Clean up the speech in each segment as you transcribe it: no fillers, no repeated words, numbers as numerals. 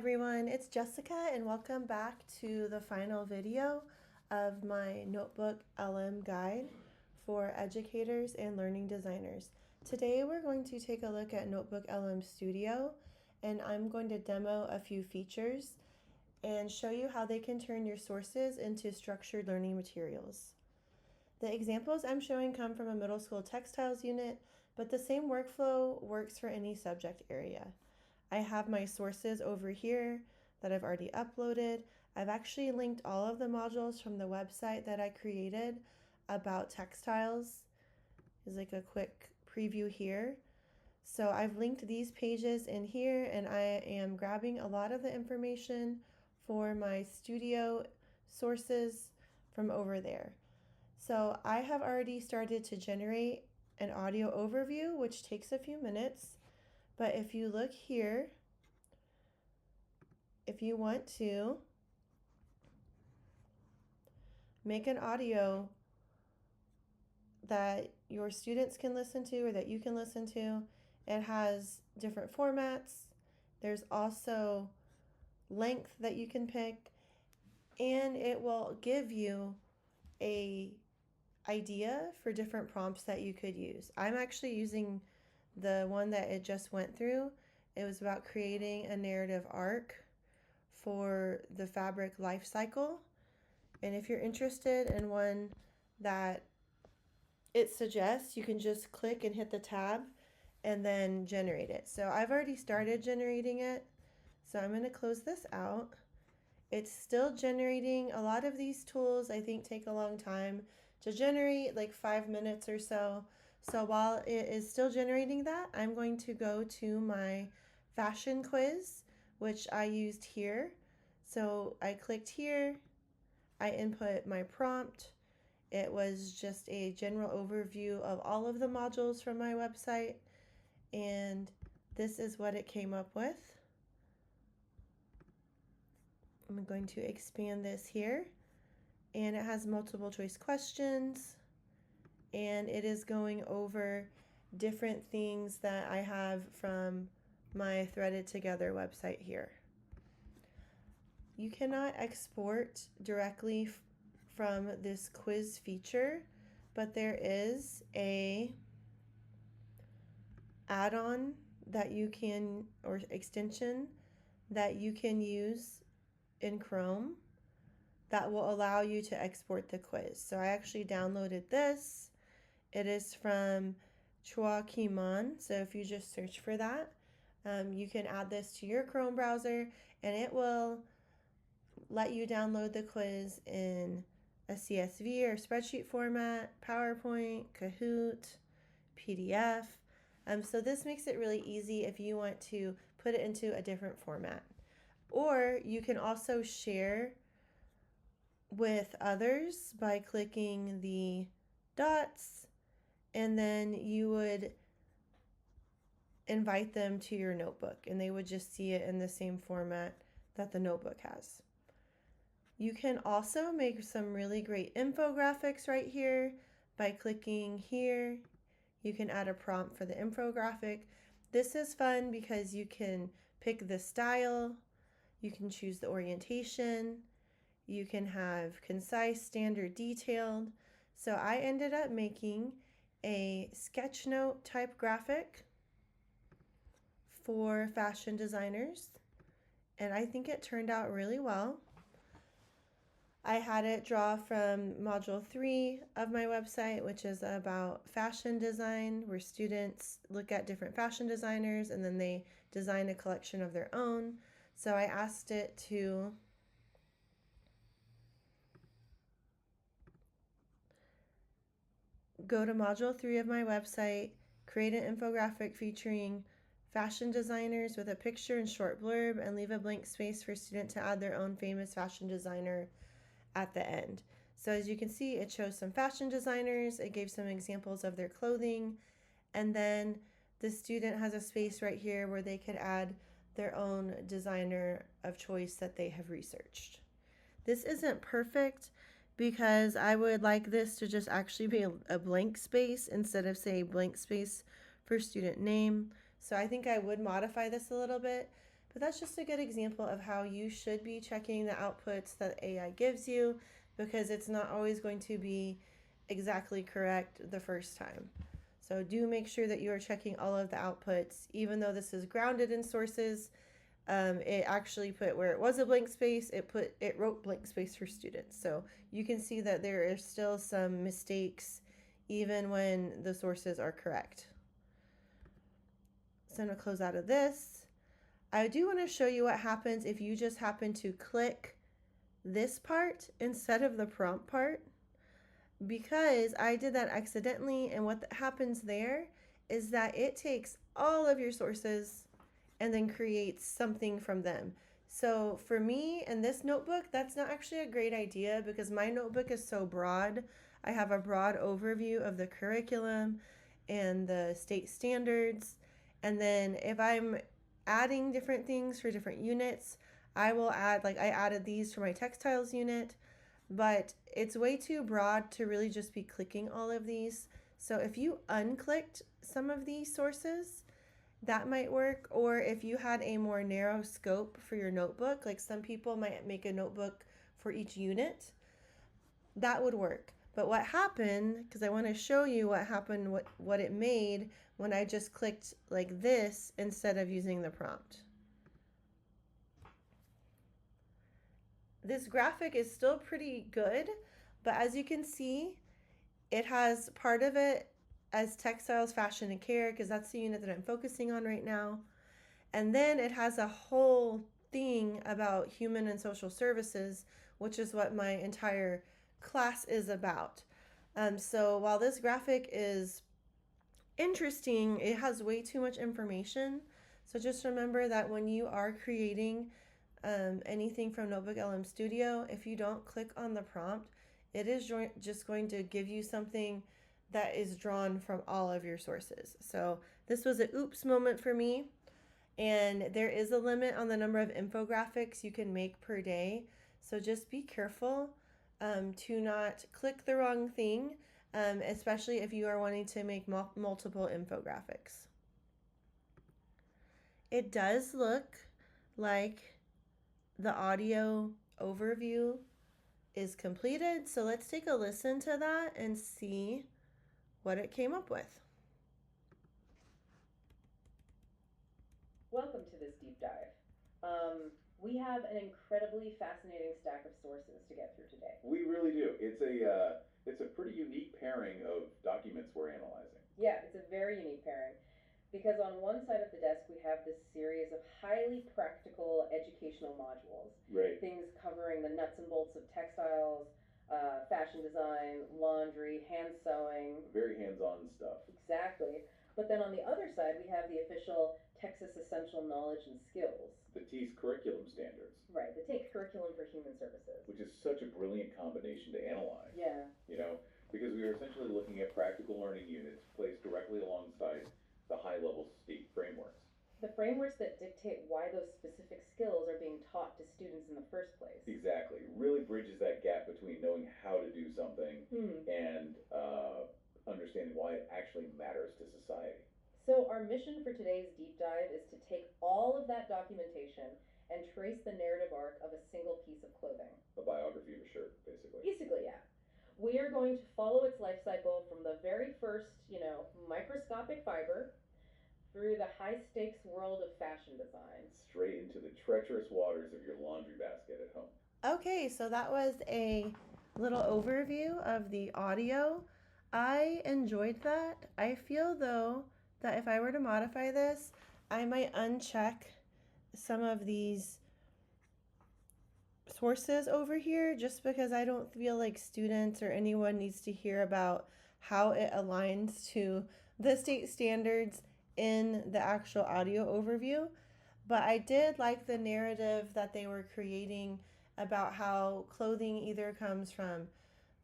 everyone, it's Jessica and welcome back to the final video of my NotebookLM guide for educators and learning designers. Today we're going to take a look at NotebookLM Studio, and I'm going to demo a few features and show you how they can turn your sources into structured learning materials. The examples I'm showing come from a middle school textiles unit, but the same workflow works for any subject area. I have my sources over here that I've already uploaded. I've actually linked all of the modules from the website that I created about textiles. Is like a quick preview here. So I've linked these pages in here, and I am grabbing a lot of the information for my studio sources from over there. So I have already started to generate an audio overview, which takes a few minutes. But if you look here, if you want to make an audio that your students can listen to or that you can listen to, it has different formats. There's also length that you can pick, and it will give you an idea for different prompts that you could use. I'm actually using the one that it just went through. It was about creating a narrative arc for the fabric life cycle. And if you're interested in one that it suggests, you can just click and hit the tab and then generate it. So I've already started generating it. So I'm going to close this out. It's still generating. A lot of these tools I think take a long time to generate, like 5 minutes or so. So while it is still generating that, I'm going to go to my fashion quiz, which I used here. So I clicked here, I input my prompt. It was just a general overview of all of the modules from my website, and this is what it came up with. I'm going to expand this here, and it has multiple choice questions. And it is going over different things that I have from my Threaded Together website here. You cannot export directly from this quiz feature, but there is a add-on that you can, or extension that you can use in Chrome that will allow you to export the quiz. So I actually downloaded this. It is from Chua Kimon, so if you just search for that, you can add this to your Chrome browser, and it will let you download the quiz in a CSV or spreadsheet format, PowerPoint, Kahoot, PDF. So this makes it really easy if you want to put it into a different format. Or you can also share with others by clicking the dots, and then you would invite them to your notebook, and they would just see it in the same format that the notebook has. You can also make some really great infographics right here by clicking here. You can add a prompt for the infographic. This is fun because you can pick the style, you can choose the orientation, you can have concise, standard, detailed. So I ended up making a sketch note type graphic for fashion designers, and I think it turned out really well. I had it draw from module 3 of my website, which is about fashion design, where students look at different fashion designers and then they design a collection of their own. So I asked it to go to module 3 of my website, create an infographic featuring fashion designers with a picture and short blurb, and leave a blank space for a student to add their own famous fashion designer at the end. So as you can see, it shows some fashion designers, it gave some examples of their clothing, and then the student has a space right here where they could add their own designer of choice that they have researched. This isn't perfect because I would like this to just actually be a blank space instead of, say, blank space for student name. So I think I would modify this a little bit, But that's just a good example of how you should be checking the outputs that AI gives you, because it's not always going to be exactly correct the first time. So do make sure that you are checking all of the outputs. Even though this is grounded in sources, it actually put where it was a blank space, it wrote blank space for students. So you can see that there are still some mistakes even when the sources are correct. So I'm going to close out of this. I do want to show you what happens if you just happen to click this part instead of the prompt part, because I did that accidentally, and what happens there is that it takes all of your sources and then creates something from them. So for me and this notebook, that's not actually a great idea because my notebook is so broad. I have a broad overview of the curriculum and the state standards. And then if I'm adding different things for different units, I will add, like I added these for my textiles unit, but it's way too broad to really just be clicking all of these. So if you unclicked some of these sources, that might work. Or if you had a more narrow scope for your notebook, like some people might make a notebook for each unit, that would work. But what happened, because I want to show you what happened, what it made when I just clicked like this instead of using the prompt. This graphic is still pretty good, but as you can see, it has part of it as textiles, fashion, and care, because that's the unit that I'm focusing on right now. And then it has a whole thing about human and social services, which is what my entire class is about. So while this graphic is interesting, it has way too much information. So just remember that when you are creating anything from NotebookLM Studio, if you don't click on the prompt, it is just going to give you something that is drawn from all of your sources. So this was an oops moment for me, and there is a limit on the number of infographics you can make per day. So just be careful to not click the wrong thing, especially if you are wanting to make multiple infographics. It does look like the audio overview is completed. So let's take a listen to that and see what it came up with. Welcome to this deep dive. We have an incredibly fascinating stack of sources to get through today. We really do. It's a pretty unique pairing of documents we're analyzing. Yeah, it's a very unique pairing because on one side of the desk we have this series of highly practical educational modules. Right. Things covering the nuts and bolts of textiles, fashion design, laundry, hand sewing. Very hands-on stuff. Exactly. But then on the other side we have the official Texas Essential Knowledge and Skills. The TEAS curriculum standards. Right, the TAKE Curriculum for Human Services. Which is such a brilliant combination to analyze. Yeah. You know, because we are essentially looking at practical learning units placed directly alongside the high-level state frameworks. The frameworks that dictate why those specific skills are being taught to students in the first place. Exactly. It really bridges that gap between knowing how to do something and understanding why it actually matters to society. So our mission for today's deep dive is to take all of that documentation and trace the narrative arc of a single piece of clothing. A biography of a shirt, basically. Basically, yeah. We are going to follow its life cycle from the very first, microscopic fiber through the high-stakes world of fashion design. Straight into the treacherous waters of your laundry basket at home. Okay, so that was a little overview of the audio. I enjoyed that. I feel, though, that if I were to modify this, I might uncheck some of these sources over here just because I don't feel like students or anyone needs to hear about how it aligns to the state standards in the actual audio overview. But I did like the narrative that they were creating about how clothing either comes from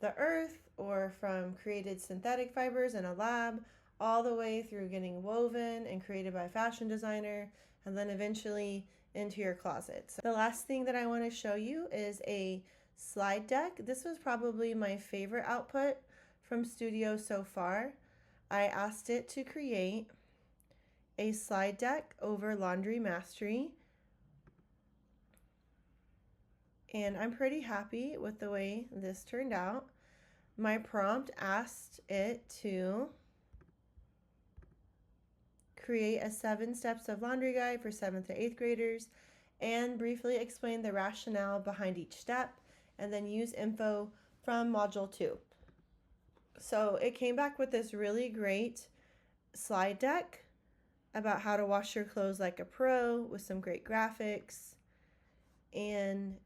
the earth or from created synthetic fibers in a lab, all the way through getting woven and created by a fashion designer, and then eventually into your closet. So the last thing that I want to show you is a slide deck. This was probably my favorite output from Studio so far. I asked it to create a slide deck over laundry mastery and I'm pretty happy with the way this turned out. My prompt asked it to create a 7 steps of laundry guide for 7th to 8th graders and briefly explain the rationale behind each step, and then use info from module 2. So it came back with this really great slide deck about how to wash your clothes like a pro with some great graphics and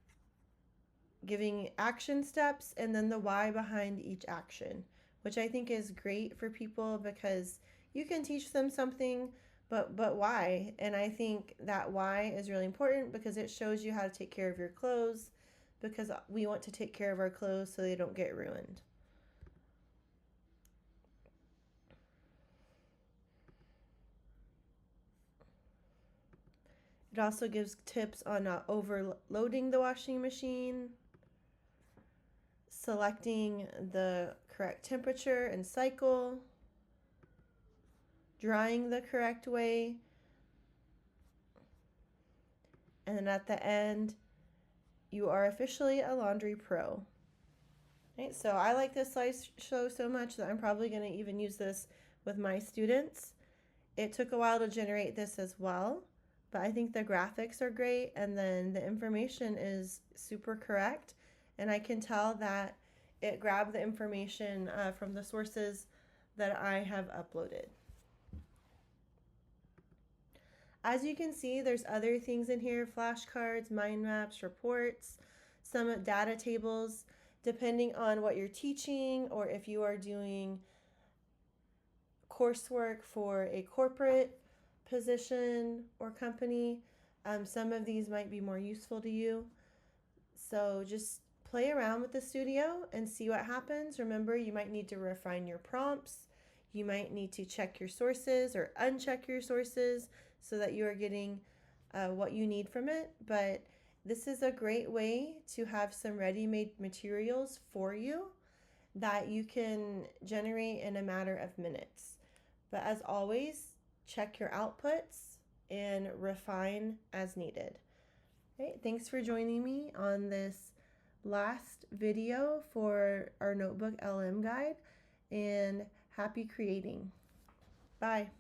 giving action steps and then the why behind each action, which I think is great for people because you can teach them something, but why? And I think that why is really important because it shows you how to take care of your clothes, because we want to take care of our clothes so they don't get ruined. It also gives tips on not overloading the washing machine, selecting the correct temperature and cycle, drying the correct way, and then at the end, you are officially a laundry pro. Right, so I like this slideshow so much that I'm probably going to even use this with my students. It took a while to generate this as well, but I think the graphics are great, and then the information is super correct, and I can tell that it grabbed the information from the sources that I have uploaded. As you can see, there's other things in here: flashcards, mind maps, reports, some data tables, depending on what you're teaching or if you are doing coursework for a corporate position or company. Some of these might be more useful to you. So just play around with the studio and see what happens. Remember, you might need to refine your prompts. You might need to check your sources or uncheck your sources so that you are getting what you need from it. But this is a great way to have some ready-made materials for you that you can generate in a matter of minutes. But as always, check your outputs and refine as needed. Okay, thanks for joining me on this last video for our NotebookLM guide, and happy creating. Bye.